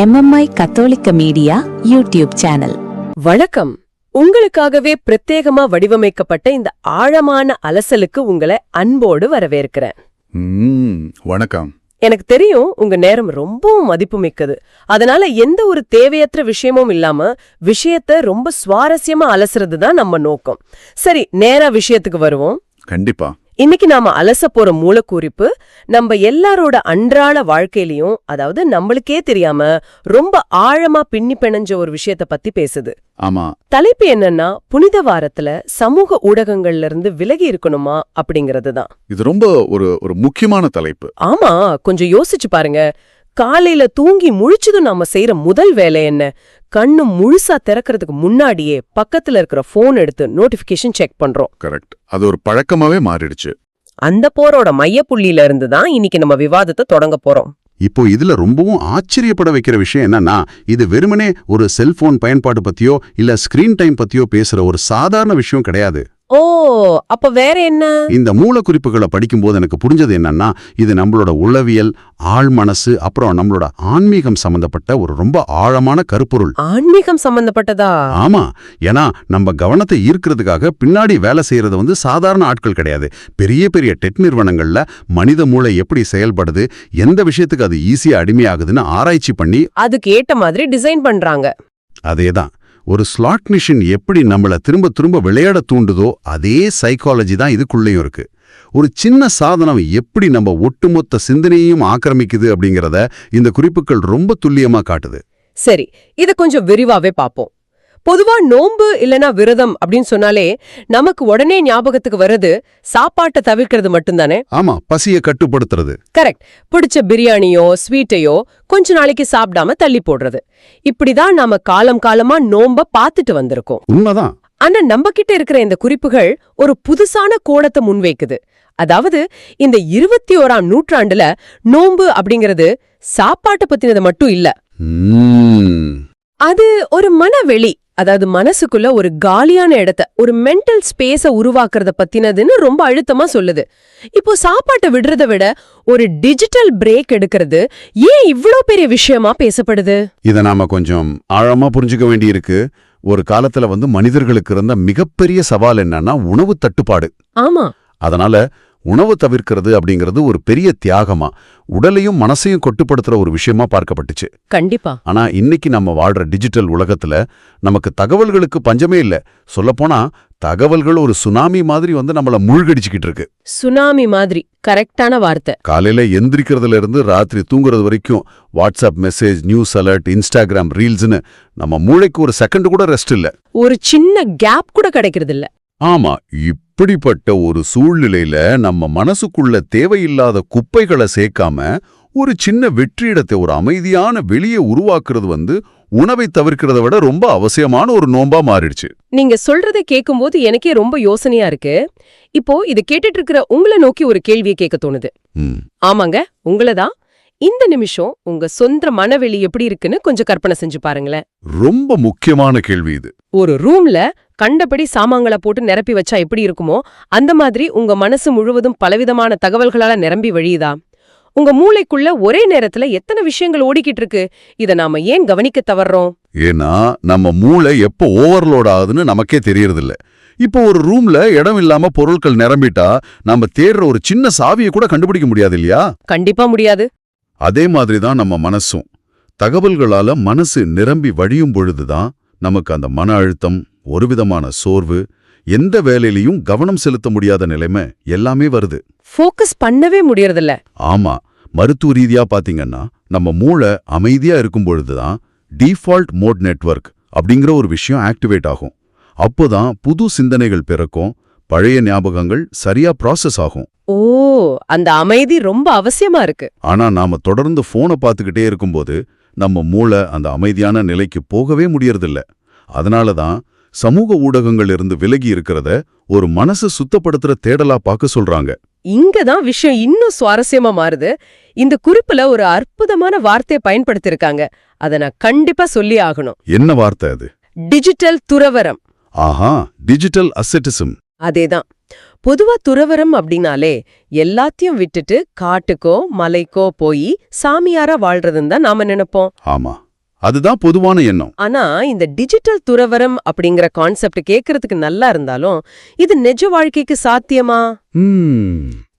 MMI கத்தோலிக்க media YouTube channel. வணக்கம். உங்களுக்காகவே பிரத்யேகமா வடிவமைக்கப்பட்ட இந்த ஆழமான அலசலுக்கு உங்களை அன்போடு வரவேற்கிறேன். வணக்கம். எனக்கு தெரியும் உங்க நேரம் ரொம்பவும் மதிப்புமிக்கது. அதனால எந்த ஒரு தேவையற்ற விஷயமும் இல்லாம விஷயத்த ரொம்ப சுவாரஸ்யமா அலசுறது தான் நம்ம நோக்கம். சரி, நேரா விஷயத்துக்கு வருவோம். கண்டிப்பா. இன்னைக்கு நாம அலச போற மூலக்குறிப்பு நம்ம எல்லாரோட அன்றாட வாழ்க்கையிலயும், அதாவது நம்மளுக்கே தெரியாம ரொம்ப ஆழமா பின்னி பிணைஞ்ச ஒரு விஷயத்த பத்தி பேசுது. ஆமா. தலைப்பு என்னன்னா, புனித வாரத்துல சமூக ஊடகங்கள்ல இருந்து விலகி இருக்கணுமா அப்படிங்கறது தான். இது ரொம்ப ஒரு முக்கியமான தலைப்பு. ஆமா, கொஞ்சம் யோசிச்சு பாருங்க. காலையில தூங்கி முழிச்சதும் நாம செய்யற முதல் வேலை என்ன? கண்ணு முழுசா திறக்கிறதுக்கு முன்னாடியே பக்கத்துல இருக்கிற போன் எடுத்து நோட்டிபிகேஷன் செக் பண்றோம். கரெக்ட். அது ஒரு பழக்கமாவே மாறிடுச்சு. அந்த போரோட மையப்புள்ளியில இருந்து தான் இன்னைக்கு நம்ம விவாதத்தை தொடங்க போறோம். இப்போ இதுல ரொம்பவும் ஆச்சரியப்பட வைக்கிற விஷயம் என்னன்னா, இது வெறுமனே ஒரு செல்போன் பயன்பாடு பத்தியோ இல்ல ஸ்கிரீன் டைம் பத்தியோ பேசுற ஒரு சாதாரண விஷயம் கிடையாது. ஓ, அப்ப வேற என்ன? இந்த மூலக்குறிப்புகளை படிக்கும்போது எனக்கு புரிஞ்சது என்னன்னா, இது நம்மளோட உளவியல், ஆழ் மனசு, அப்புறம் நம்மளோட ஆன்மீகம் சம்பந்தப்பட்ட ஒரு ரொம்ப ஆழமான கருப்பொருள். ஆன்மீகம் சம்பந்தப்பட்டதா? ஆமா. ஏன்னா நம்ம கவனத்தை ஈர்க்கிறதுக்காக பின்னாடி வேலை செய்யறது சாதாரண ஆட்கள் கிடையாது. பெரிய பெரிய டெக் நிறுவனங்கள்ல மனித மூளை எப்படி செயல்படுது, எந்த விஷயத்துக்கு அது ஈஸியா அடிமையாகுதுன்னு ஆராய்ச்சி பண்ணி அதுக்கு ஏத்த மாதிரி டிசைன் பண்றாங்க. அதேதான். ஒரு ஸ்லாட் மிஷின் எப்படி நம்மள திரும்ப திரும்ப விளையாட தூண்டுதோ அதே சைக்காலஜி தான் இதுக்குள்ளேயும் இருக்கு. ஒரு சின்ன சாதனம் எப்படி நம்ம ஒட்டுமொத்த சிந்தனையையும் ஆக்கிரமிக்குது அப்படிங்கிறத இந்த குறிப்புகள் ரொம்ப துல்லியமா காட்டுது. சரி, இத கொஞ்சம் விரிவாவே பாப்போம். பொதுவா நோன்பு இல்லனா விரதம் அப்படின்னு சொன்னாலே நமக்கு உடனே ஞாபகத்துக்கு வர்றது சாப்பாட்டை தவிர்க்கிறது மட்டும்தானே? ஆமா, பசியை கட்டுப்படுத்துறது. கரெக்ட். பிடிச்ச பிரியாணியோ ஸ்வீட்டையோ கொஞ்ச நாளைக்கு சாப்பிடாம தள்ளி போடுறது. இப்படிதான் நாம காலமா நோம்ப பாத்துட்டு வந்திருக்கோம். உண்மைதான். ஆனா நம்ம கிட்ட இருக்கிற இந்த குறிப்புகள் ஒரு புதுசான கோணத்தை முன்வைக்குது. அதாவது இந்த 21ஆம் நூற்றாண்டுல நோன்பு அப்படிங்கிறது சாப்பாட்டை பத்தினது மட்டும் இல்ல. அது ஒரு மனவெளி, அதாவது மனசுக்குள்ள ஒரு காலியான இடத்த, ஒரு மென்டல் ஸ்பேஸ உருவாக்குறத பத்தினதுன்னு ரொம்ப அழுத்தமா சொல்லுது. இப்போ சாப்பாட்டை விடுறத விட ஒரு டிஜிட்டல் பிரேக் எடுக்கிறது ஏன் இவ்ளோ பெரிய விஷயமா பேசப்படுது? இத நாம கொஞ்சம் ஆழமா புரிஞ்சுக்க வேண்டியிருக்கு. ஒரு காலத்துல மனிதர்களுக்கு இருந்த மிகப்பெரிய சவால் என்னன்னா உணவு தட்டுப்பாடு. ஆமா. அதனால உணவு தவிர்க்கிறது அப்படிங்கிறது ஒரு பெரிய தியாகமா, உடலையும் மனசையும் கொட்டுப்படுத்துற ஒரு விஷயமா பார்க்கப்பட்டுச்சு. கண்டிப்பா. ஆனா இன்னைக்கு நம்ம வாழ்ற டிஜிட்டல் உலகத்துல நமக்கு தகவல்களுக்கு பஞ்சமே இல்ல. சொல்லப்போனா தகவல்கள் ஒரு சுனாமி மாதிரி நம்மள மூழ்கடிச்சுக்கிட்டு இருக்கு. சுனாமி மாதிரி கரெக்டான வார்த்தை. காலையில எந்திரிக்கிறதுல இருந்து ராத்திரி தூங்குறது வரைக்கும் WhatsApp message, news alert, Instagram ரீல்ஸ்னு நம்ம மூளைக்கு ஒரு செகண்ட் கூட ரெஸ்ட் இல்ல. ஒரு சின்ன கேப் கூட கிடைக்கிறது இல்ல. ஆமா. இப்படிப்பட்ட ஒரு சூழ்நிலையில நம்ம மனசுக்குள்ள தேவையில்லாத குப்பைகளை சேர்க்காம ஒரு சின்ன வெற்றிடத்தை, ஒரு அமைதியான வெளியே உருவாக்குறது உணவை தவிர்க்கிறத விட ரொம்ப அவசியமான ஒரு நோன்பா மாறிடுச்சு. நீங்க சொல்றதை கேட்கும்போது எனக்கே ரொம்ப யோசனையா இருக்கு. இப்போ இது கேட்டுட்டு இருக்கிற உங்களை நோக்கி ஒரு கேள்வியை கேட்க தோணுது. ஆமாங்க, உங்களதான். இந்த நிமிஷம் உங்க சொந்த மனவெளி எப்படி இருக்குன்னு கொஞ்சம் கற்பனை செஞ்சு பாருங்களேன். ரொம்ப முக்கியமான கேள்வி இது. ஒரு ரூம்ல கண்டபடி சாமான்களை போட்டு நிரப்பி வச்சா எப்படி இருக்குமோ அந்த மாதிரி உங்க மனசு முழுவதும் பலவிதமான தகவல்களால நிரம்பி வழியுதா? உங்க மூளைக்குள்ள ஒரே நேரத்துல எத்தனை விஷயங்கள் ஓடிக்கிட்டு இருக்கு? இத நாம ஏன் கவனிக்க தவறோம்? ஏன்னா நம்ம மூளை எப்போ ஓவர்லோட் ஆகுதுன்னு நமக்கே தெரியறதில்ல. இப்போ ஒரு ரூம்ல இடம் இல்லாம பொருட்கள் நிரம்பிட்டா நம்ம தேடுற ஒரு சின்ன சாவியை கூட கண்டுபிடிக்க முடியாது இல்லையா? கண்டிப்பா முடியாது. அதே மாதிரிதான் நம்ம மனசும். தகவல்களால மனசு நிரம்பி வழியும் பொழுதுதான் நமக்கு அந்த மன அழுத்தம், ஒரு விதமான சோர்வு, எந்த வேலையிலையும் கவனம் செலுத்த முடியாத நிலைமை எல்லாமே வருது. ஃபோக்கஸ் பண்ணவே முடியறதில்ல. ஆமா. மருத்துவ ரீதியா பாத்தீங்கன்னா நம்ம மூளை அமைதியா இருக்கும் பொழுதுதான் டிஃபால்ட் மோட் நெட்வொர்க் அப்படிங்கிற ஒரு விஷயம் ஆக்டிவேட் ஆகும். அப்போதான் புது சிந்தனைகள் பிறக்கும், பழைய ஞாபகங்கள் சரியா ப்ராசஸ் ஆகும். ஓ, அந்த அமைதி ரொம்ப அவசியமா இருக்கு. ஆனா நாம தொடர்ந்து போனை பார்த்துக்கிட்டே இருக்கும்போது நம்ம மூளை அந்த அமைதியான நிலைக்கு போகவே முடியறதில்ல. அதனாலதான் சமூக ஊடகங்கள் இருந்து விலகி இருக்கிறத ஒரு மனசு சுத்தப்படுத்துற தேடலா பார்க்க சொல்றாங்க. இங்கதான் விஷயம் இன்னும் சுவாரஸ்யமா மாறுது. இந்த குறிப்புல ஒரு அற்புதமான வார்த்தையை பயன்படுத்திருக்காங்க. அத நான் கண்டிப்பா சொல்லி ஆகணும். என்ன வார்த்தை அது? டிஜிட்டல் துறவரம். ஆஹா, டிஜிட்டல் அசெட்டிசம். அதேதான். பொதுவா துறவரம் அப்படின்னாலே எல்லாத்தையும் விட்டுட்டு காட்டுக்கோ மலைக்கோ போய் சாமியாரா வாழ்றதுன்னு தான் நாம நினைப்போம். ஆமா, அதுதான் பொதுவான எண்ணம். ஆனா இந்த டிஜிட்டல் துறவரம் அப்படிங்கிற கான்செப்ட் கேக்குறதுக்கு நல்லா இருந்தாலும் இது நிஜ வாழ்க்கைக்கு சாத்தியமா?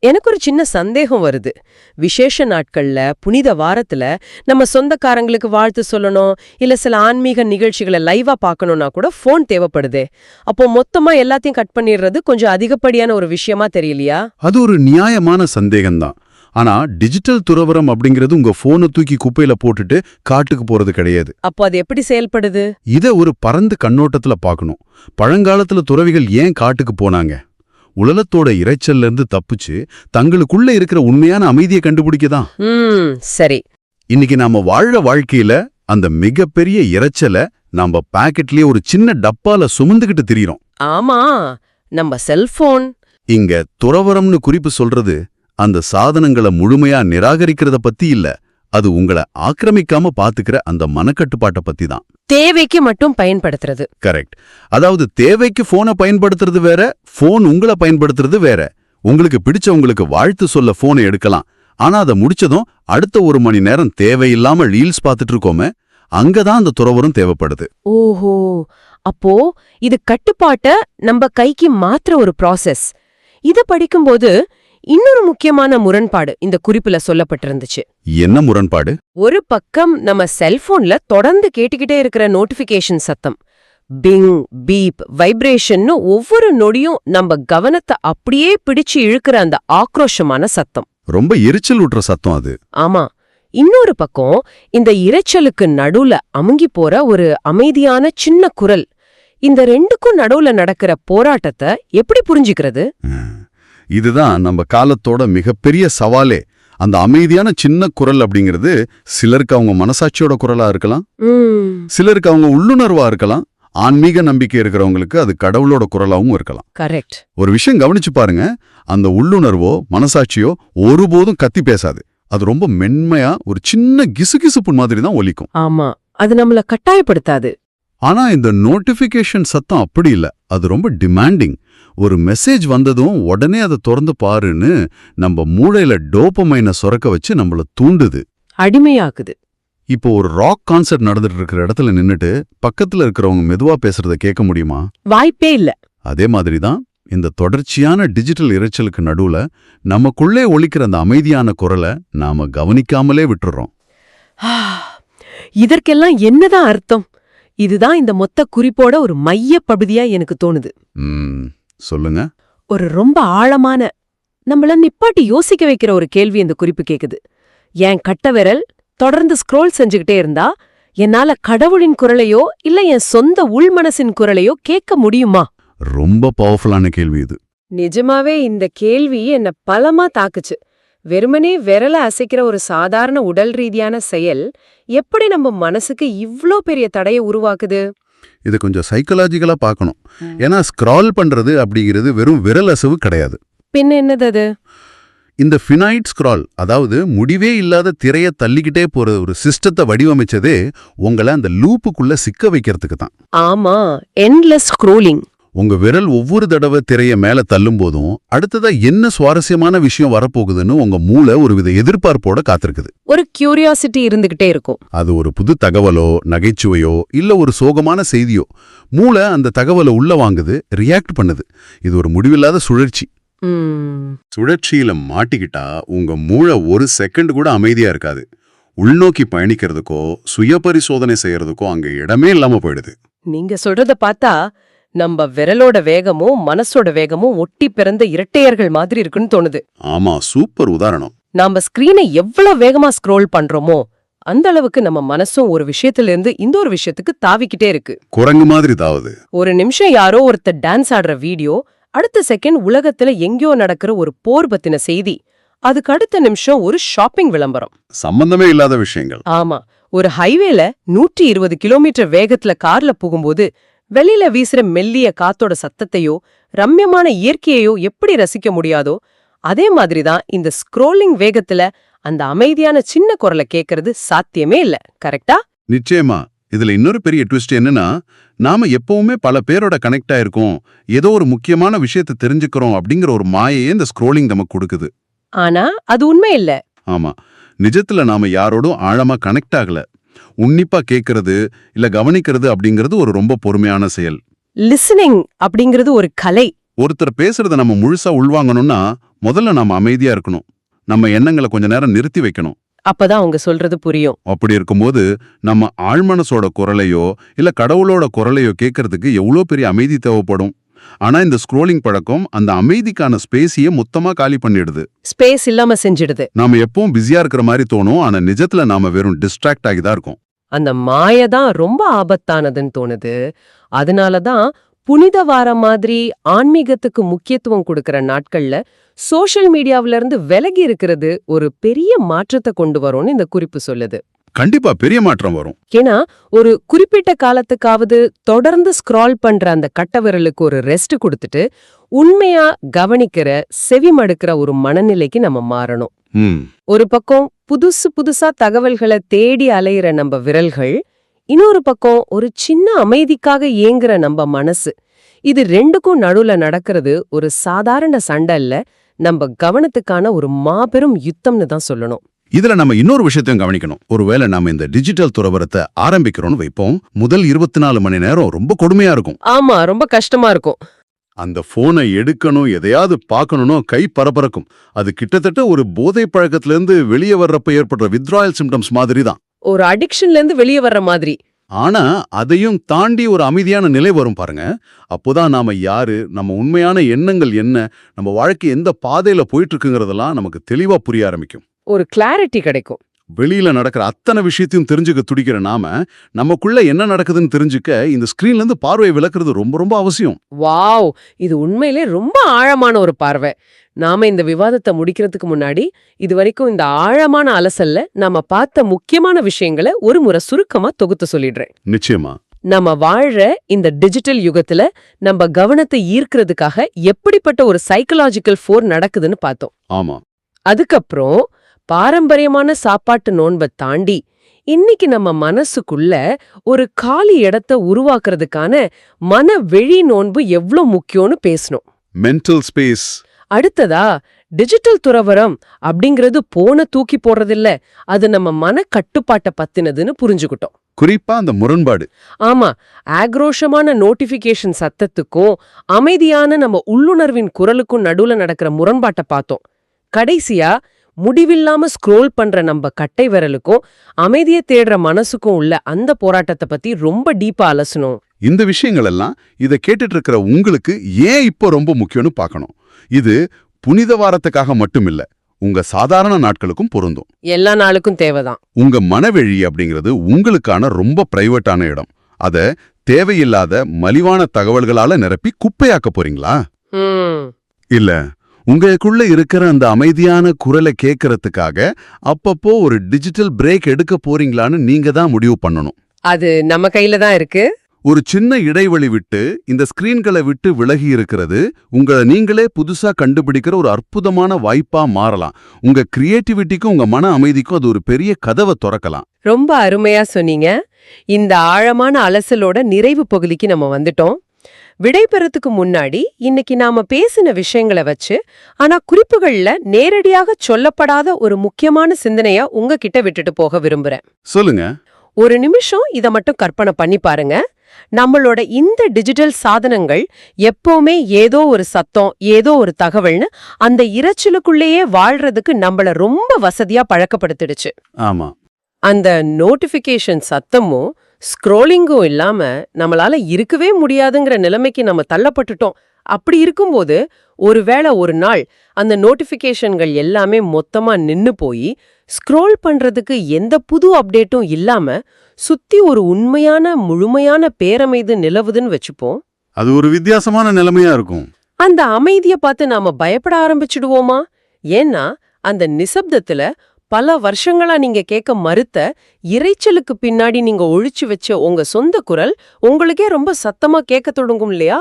எனக்கு ஒரு சின்ன சந்தேகம் வருது. விசேஷ நாட்கள்ல புனித வாரத்துல நம்ம சொந்தக்காரங்களுக்கு வாழ்த்து சொல்லணும், இல்ல சில ஆன்மீக நிகழ்ச்சிகளை லைவா பார்க்கணும்னா கூட போன் தேவைப்படுதே. அப்போ மொத்தமா எல்லாத்தையும் கட் பண்ணிடுறது கொஞ்சம் அதிகப்படியான ஒரு விஷயமா தெரியலையா? அது ஒரு நியாயமான சந்தேகம்தான். ஆனா டிஜிட்டல் துறவரம் அப்படிங்கிறது உங்க போனை தூக்கி குப்பையில போட்டுட்டு காட்டுக்கு போறது கிடையாது. அப்போ அது எப்படி செயல்படுது? இத ஒரு பரந்த கண்ணோட்டத்துல பார்க்கணும். பழங்காலத்துல துறவிகள் ஏன் காட்டுக்கு போனாங்க? உலகத்தோட இரைச்சல்ல இருந்து தப்பிச்சு தங்களுக்குள்ள இருக்கிற உண்மையான அமைதியை கண்டுபிடிக்கதான். சரி. இன்னைக்கு நாம வாழ்ற வாழ்க்கையில அந்த மிகப்பெரிய இரைச்சலை நாம பாக்கெட்லயே ஒரு சின்ன டப்பால சுமந்துகிட்டு திரியிறோம். ஆமா, நம்ம செல்போன். இங்க துறவரம்னு குறிப்பு சொல்றது அந்த சாதனங்களை முழுமையா நிராகரிக்கிறத பத்தி இல்ல, அது உங்களை ஆக்கிரமிக்காம பாத்துக்கிற அந்த மனக்கட்டுப்பாட்டை பத்தி தான். தேவைக்கு மட்டும் பயன்படுத்துறது. கரெக்ட். அதாவது தேவைக்கு போனை பயன்படுத்துறது வேற, போன் உங்களை பயன்படுத்துறது வேற. உங்களுக்கு பிடிச்சவங்களுக்கு வாழ்த்து சொல்ல போனை எடுக்கலாம், ஆனா அதை முடிச்சதும் அடுத்த 1 மணி நேரம் தேவையில்லாம ரீல்ஸ் பார்த்துட்டு இருக்கோமே, அங்கதான் அந்த துறவரம் தேவைப்படுது. ஓஹோ, அப்போ இது கட்டுப்பாட்ட நம்ம கைக்கு மாற்ற ஒரு ப்ராசஸ். இத படிக்கும்போது இன்னொரு முக்கியமான முரண்பாடு இந்த குறிப்புல சொல்லப்பட்டிருந்துச்சு. என்ன முரண்பாடு? ஒரு பக்கம் நம்ம செல்போன்ல தொடர்ந்து கேட்டுக்கிட்டே இருக்கிற நோட்டிபிகேஷன் சத்தம், பிங், பீப், வைப்ரேஷன் ஒவ்வொரு நொடியும் நம்ம கவனத்தை அப்படியே பிடிச்சு இழுக்கிற அந்த ஆக்ரோஷமான சத்தம். ரொம்ப எரிச்சல் ஊட்டுற சத்தம் அது. ஆமா. இன்னொரு பக்கம் இந்த இரைச்சலுக்கு நடுவுல அமுங்கி போற ஒரு அமைதியான சின்ன குரல். இந்த ரெண்டுக்கும் நடுவுல நடக்கிற போராட்டத்தை எப்படி புரிஞ்சுக்கிறது? இதுதான் நம்ம காலத்தோட மிகப்பெரிய சவாலே. அந்த அமைதியான சின்ன குரல் அப்படிங்கிறது சிலருக்கு அவங்க மனசாட்சியோட குரலா இருக்கலாம், சிலருக்கு அவங்க உள்ளுணர்வா இருக்கலாம், ஆன்மீக நம்பிக்கை இருக்கிறவங்களுக்கு அது கடவுளோட குரலாவும் இருக்கலாம். கரெக்ட். ஒரு விஷயம் கவனிச்சு பாருங்க, அந்த உள்ளுணர்வோ மனசாட்சியோ ஒருபோதும் கத்தி பேசாது. அது ரொம்ப மென்மையா ஒரு சின்ன கிசுகிசுப்பு மாதிரி தான் ஒலிக்கும். ஆமா, அது நம்மள கட்டாயப்படுத்தாது. ஆனா இந்த நோட்டிபிகேஷன் சத்தம் அப்படி இல்ல, அது ரொம்ப டிமாண்டிங். ஒரு மெசேஜ் வந்ததும் உடனே அதை திறந்து பாருன்னு நம்ம மூளையில டோபமைனை சுரக்க வச்சு நம்மள தூண்டுது, அடிமையாக்குது. இப்போ ஒரு ராக் கான்சர்ட் நடந்துட்டு இருக்கிற இடத்துல நின்னுட்டு பக்கத்துல இருக்கிறவங்க மெதுவா பேசுறத கேட்க முடியுமா? வாய்ப்பே இல்ல. அதே மாதிரிதான் இந்த தொடர்ச்சியான டிஜிட்டல் இரைச்சலுக்கு நடுவுல நமக்குள்ளே ஒலிக்கிற அந்த அமைதியான குரலை நாம கவனிக்காமலே விட்டுறோம். இதற்கெல்லாம் என்னதான் அர்த்தம்? இதுதான் இந்த மொத்த குறிப்போட ஒரு மைய பகுதியா எனக்கு தோணுது. சொல்லுங்க. ஒரு ரொம்ப ஆழமான, நம்மள நிப்பாட்டி யோசிக்க வைக்கிற ஒரு கேள்வி இந்த குறிப்பு கேக்குது. என் கட்ட விரல் தொடர்ந்து ஸ்க்ரோல் செஞ்சுக்கிட்டே இருந்தா என்னால கடவுளின் குரலையோ இல்ல என் சொந்த உள்மனசின் குரலையோ கேட்க முடியுமா? ரொம்ப பவர்ஃபுல்லான கேள்வி இது. நிஜமாவே இந்த கேள்வி என்ன பலமா தாக்குச்சு. வெறுமனே விரல அசைக்கிற ஒரு சாதாரண உடல் ரீதியான செயல் எப்படி நம்ம மனசுக்கு இவ்ளோ பெரிய தடையை உருவாக்குது? இது கொஞ்சம் சைக்கலாஜிக்கலா பார்க்கணும். ஏன்னா ஸ்க்ரால் பண்றது அப்படிங்கிறது வெறும் விரல் அசைவு கிடையாது. பின்ன என்னது அது? இந்த ஃபினைட் ஸ்க்ரால், அதாவது முடிவே இல்லாத திரைய தள்ளிக்கிட்டே போற ஒரு சிஸ்டத்தை வடிவமைச்சதே உங்களை அந்த லூப்புக்குள்ள சிக்க வைக்கிறதுக்கு தான். ஆமா, எண்ட்லெஸ் ஸ்க்ரோலிங். உங்க விரல் ஒவ்வொரு தடவை திரைய மேல தள்ளும் போதும் அடுத்ததா என்ன சுவாரஸ்யமான விஷயம் வரப்போகுதுன்னு உங்க மூளை ஒருவித எதிர்பார்ப்போட காத்திருக்குது. ஒரு கியூரியாசிட்டி இருந்துகிட்டே இருக்கும். அது ஒரு புது தகவலோ நகைச்சுவையோ இல்ல ஒரு சோகமான செய்தியோ, மூளை அந்த தகவலை உள்ள வாங்குது, ரியாக்ட் பண்ணுது. இது ஒரு முடிவில்லாத சுழற்சி. சுழற்சியில மாட்டிக்கிட்டா உங்க மூளை ஒரு செகண்ட் கூட அமைதியா இருக்காது. உள்நோக்கி பயணிக்கிறதுக்கோ சுய பரிசோதனை செய்யறதுக்கோ அங்க இடமே இல்லாம போயிடுது. நீங்க சொல்றத பார்த்தா நம்ம விரலோட வேகமும் மனசோட வேகமும் ஒட்டி பிறந்த இரட்டையர்கள் மாதிரி இருக்குன்னு தோணுது. ஆமா, சூப்பர் உதாரணம். நாம ஸ்கிரீனை எவ்வளவு வேகமா ஸ்க்ரோல் பண்றோமோ அந்த அளவுக்கு நம்ம மனசும் ஒரு விஷயத்துல இருந்து இந்த ஒரு விஷயத்துக்கு தாவிக்கிட்டே இருக்கு. குரங்கு மாதிரி தாவுது. ஒரு நிமிஷம் யாரோ ஒருத்தர் டான்ஸ் ஆடுற வீடியோ, அடுத்த செகண்ட் உலகத்துல எங்கேயோ நடக்கிற ஒரு போர் பத்தின செய்தி, அதுக்கு அடுத்த நிமிஷம் ஒரு ஷாப்பிங் விளம்பரம். சம்பந்தமே இல்லாத விஷயங்கள். ஆமா, ஒரு ஹைவேல 120 கிலோமீட்டர் வேகத்துல கார்ல போகும்போது வெளியில வீசுற மெல்லிய காத்தோட சத்தத்தையோ ரம்யமான இயற்கையையோ எப்படி ரசிக்க முடியாதோ அதே மாதிரிதான் இந்த ஸ்க்ரோலிங் வேகத்துல அந்த அமைதியான சின்ன குரலை கேட்கறது சாத்தியமே இல்ல. கரெக்டா? நிச்சயமா. இதுல இன்னொரு பெரிய ட்விஸ்ட் என்னன்னா, நாம எப்பவுமே பல பேரோட கனெக்ட் ஆயிருக்கோம், ஏதோ ஒரு முக்கியமான விஷயத்தை தெரிஞ்சுக்கிறோம் அப்படிங்கிற ஒரு மாயையே இந்த ஸ்க்ரோலிங் நமக்கு கொடுக்குது. ஆனா அது உண்மை இல்ல. ஆமா, நிஜத்துல நாம யாரோடும் ஆழமா கனெக்ட் ஆகல. உன்னிப்பா கேட்கறது இல்ல கவனிக்கிறது அப்படிங்கிறது ஒரு ரொம்ப பொறுமையான செயல். லிசனிங் அப்படிங்கிறது ஒரு கலை. ஒருத்தர் பேசுறத நம்ம முழுசா உள்வாங்கணும்னா முதல்ல நாம அமைதியா இருக்கணும். நம்ம எண்ணங்களை கொஞ்ச நேரம் நிறுத்தி வைக்கணும். அப்பதான் அவங்க சொல்றது புரியும். அப்படி இருக்கும்போது நம்ம ஆழ்மனசோட குரலையோ இல்ல கடவுளோட குரலையோ கேட்கறதுக்கு எவ்வளோ பெரிய அமைதி தேவைப்படும். ஆனா இந்த ஸ்க்ரோலிங் பழக்கம் அந்த அமைதிக்கான ஸ்பேஸையே மொத்தமா காலி பண்ணிடுது. ஸ்பேஸ் இல்லாம செஞ்சிடுது. நாம எப்பவும் பிஸியா இருக்கிற மாதிரி தோணும், ஆனா நிஜத்துல நாம வெறும் டிஸ்ட்ராக்ட் ஆகிதான் இருக்கோம். அந்த மாயதான் ரொம்ப ஆபத்தானதுன்னு தோணுது. அதனாலதான் புனித வாரம் மாதிரி ஆன்மீகத்துக்கு முக்கியத்துவம் கொடுக்கற நாட்கள்ல சோஷியல் மீடியாவில இருந்து விலகி இருக்கிறது ஒரு பெரிய மாற்றத்தை கொண்டு வரும்னு இந்த குறிப்பு சொல்லுது. கண்டிப்பா பெரிய மாற்றம் வரும். ஏன்னா ஒரு குறிப்பிட்ட காலத்துக்காவது தொடர்ந்து ஸ்க்ரால் பண்ற அந்த கட்ட விரலுக்கு ஒரு ரெஸ்ட் கொடுத்துட்டு உண்மையா கவனிக்கிற செவிமடுக்கிற ஒரு மனநிலைக்கு நம்ம மாறணும். ஒரு பக்கம் புதுசா தகவல்களை தேடி அலையிற நம்ம விரல்கள், இன்னொரு பக்கம் ஒரு சின்ன அமைதிக்காக ஏங்குற நம்ம மனசு. இது ரெண்டுக்கும் நடுவுல நடக்கிறது ஒரு சாதாரண சண்டை இல்ல, நம்ம கவனத்துக்கான ஒரு மாபெரும் யுத்தம்னு தான் சொல்லணும். இதுல நம்ம இன்னொரு விஷயத்தையும் கவனிக்கணும். ஒருவேளை நாம இந்த டிஜிட்டல் துறவரத்தை ஆரம்பிக்கிறோம்னு வைப்போம், முதல் 24 மணி நேரம் ரொம்ப கொடுமையா இருக்கும். ஆமா, ரொம்ப கஷ்டமா இருக்கும். அந்த போனை எடுக்கணும், எதையாவது பார்க்கணும்னோ கை பரபரக்கும். அது கிட்டத்தட்ட ஒரு போதை பழக்கத்துல இருந்து வெளியே வர்றப்ப ஏற்படுற வித்ராயல் சிம்டம்ஸ் மாதிரி தான். ஒரு அடிக்ஷன்ல இருந்து வெளியே வர்ற மாதிரி. ஆனா அதையும் தாண்டி ஒரு அமைதியான நிலை வரும் பாருங்க. அப்போதான் நாம யாரு, நம்ம உண்மையான எண்ணங்கள் என்ன, நம்ம வாழ்க்கை எந்த பாதையில போயிட்டு இருக்குங்கிறதெல்லாம் நமக்கு தெளிவா புரிய ஆரம்பிக்கும். ஒரு கிளாரிட்டி கிடைக்கும். வெளியில நடக்கிற அத்தனை விஷயத்தையும் தெரிஞ்சுக்க துடிக்கிற நாம நமக்குள்ள என்ன நடக்குதுன்னு தெரிஞ்சுக்க இந்த ஸ்கிரீன்ல இருந்து பார்வையை விலக்குறது ரொம்ப ரொம்ப அவசியம். வாவ், இது உண்மையிலே ரொம்ப ஆழமான ஒரு பார்வை. நாம இந்த விவாதத்தை முடிக்கிறதுக்கு முன்னாடி இதுவரைக்கும் இந்த ஆழமான அலசல்ல நாம பார்த்த முக்கியமான விஷயங்களை ஒரு முறை சுருக்கமா தொகுத்து சொல்லிடுறேன். நிச்சயமா. நம்ம வாழ்ற இந்த டிஜிட்டல் யுகத்துல நம்ம கவனத்தை ஈர்க்கிறதுக்காக எப்படிப்பட்ட ஒரு சைக்கலாஜிக்கல் ஃபோர் நடக்குதுன்னு பார்த்தோம். ஆமா. அதுக்கப்புறம் பாரம்பரியமான சாப்பாட்டு நோன்பை தாண்டி இன்னைக்கு நம்ம மனசுக்குள்ள ஒரு காலி இடத்தை உருவாக்குறதுக்கான மன வெளி நோன்பு எவ்ளோ முக்கியம்னு பேசணும். Mental space. அடுத்ததா டிஜிட்டல் துறவரம் அப்படிங்கிறது போன தூக்கி போடுறதில்ல, அது நம்ம மன கட்டுப்பாட்டை பத்தினதுன்னு புரிஞ்சுக்கிட்டோம். குறிப்பா அந்த முரண்பாடு. ஆமா, ஆக்ரோஷமான நோட்டிபிகேஷன் சத்தத்துக்கும் அமைதியான நம்ம உள்ளுணர்வின் குரலுக்கும் நடுவுல நடக்கிற முரண்பாட்டை பார்த்தோம். கடைசியா முடிவில்லாம ஸ்க்ரோல் பண்ற நம்ம கட்டை விரலுக்கும் அமைதியை தேடுற மனசுக்கும் உள்ள அந்த போராட்டத்தை பத்தி ரொம்ப டீப்பா அலசணும். இந்த விஷயங்கள் எல்லாம் இதை கேட்டுட்டு இருக்கிற உங்களுக்கு ஏன் இப்போ ரொம்ப முக்கியம்னு பார்க்கணும். இது புனித வாரத்துக்காக மட்டும் இல்ல, உங்க சாதாரண நாட்களுக்கும் பொருந்தும். எல்லா நாளுக்கும் தேவைதான். உங்க மனவெளி அப்படிங்கிறது உங்களுக்கான ரொம்ப பிரைவேட்டான இடம். அத தேவையில்லாத மலிவான தகவல்களால நிரப்பி குப்பையாக்க போறீங்களா? இல்ல, உங்களுக்குள்ள இருக்கிற அந்த அமைதியான குரலை கேட்கறதுக்காக அப்பப்போ ஒரு டிஜிட்டல் பிரேக் எடுக்க போறீங்களான்னு நீங்க தான் முடிவு பண்ணணும். அது நம்ம கையில தான் இருக்கு. ஒரு சின்ன இடைவெளி விட்டு இந்த ஸ்கிரீன்களை விட்டு விலகி இருக்கிறது உங்களை நீங்களே புதுசா கண்டுபிடிக்கிற ஒரு அற்புதமான வாய்ப்பா மாறலாம். உங்க கிரியேட்டிவிட்டிக்கும் உங்க மன அமைதிக்கும் அது ஒரு பெரிய கதவை திறக்கலாம். ரொம்ப அருமையா சொன்னீங்க. இந்த ஆழமான அலசலோட நிறைவு பகுதிக்கு நம்ம வந்துட்டோம். விடைபெறத்துக்கு முன்னாடி இன்னைக்கு நாம பேசின விஷயங்களை வச்சு ஆனா குறிப்புகள்ல நேரடியாக சொல்லப்படாத ஒரு முக்கியமான சிந்தனைய உங்ககிட்ட விட்டுட்டு போக விரும்புறேன். சொல்லுங்க. ஒரு நிமிஷம் இத மட்டும் கற்பனை பண்ணி பாருங்க. நம்மளோட இந்த டிஜிட்டல் சாதனங்கள் எப்பவுமே ஏதோ ஒரு சத்தம், ஏதோ ஒரு தகவல்னு அந்த இரைச்சலுக்குள்ளேயே வாழ்றதுக்கு நம்மள ரொம்ப வசதியா பழக்கப்படுத்திடுச்சு. ஆமா. அந்த நோட்டிபிகேஷன் சத்தமும் ஸ்க்ரோலிங்கும் இல்லாம நம்மளால இருக்கவே முடியாதுங்கிற நிலைமைக்கு நம்ம தள்ளப்பட்டுட்டோம். அப்படி இருக்கும்போது ஒருவேளை ஒரு நாள் அந்த நோட்டிபிகேஷன்கள் எல்லாமே மொத்தமா நின்னு போய் ஸ்க்ரோல் பண்றதுக்கு எந்த புது அப்டேட்டும் இல்லாம சுத்தி ஒரு உண்மையான முழுமையான பேரமைது நிலவுதுன்னு வச்சுப்போம். அது ஒரு வித்தியாசமான நிலைமையா இருக்கும். அந்த அமைதியை பார்த்து நாம பயப்பட ஆரம்பிச்சுடுவோமா? ஏன்னா அந்த நிசப்தத்துல பல வருஷங்களா நீங்க கேட்க மறுத்த இரைச்சலுக்கு பின்னாடி நீங்க ஒழிச்சு வச்ச உங்க சொந்த குரல் உங்களுக்கே ரொம்ப சத்தமா கேட்க தொடங்கும் இல்லையா?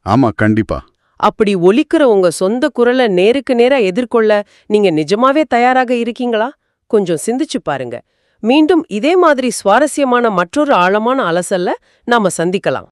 ஆமா, கண்டிப்பா. அப்படி ஒலிக்கிற உங்க சொந்த குரலை நேருக்கு நேரா எதிர்கொள்ள நீங்க நிஜமாவே தயாராக இருக்கீங்களா? கொஞ்சம் சிந்திச்சு பாருங்க. மீண்டும் இதே மாதிரி சுவாரஸ்யமான மற்றொரு ஆழமான அலசல்ல நாம சந்திக்கலாம்.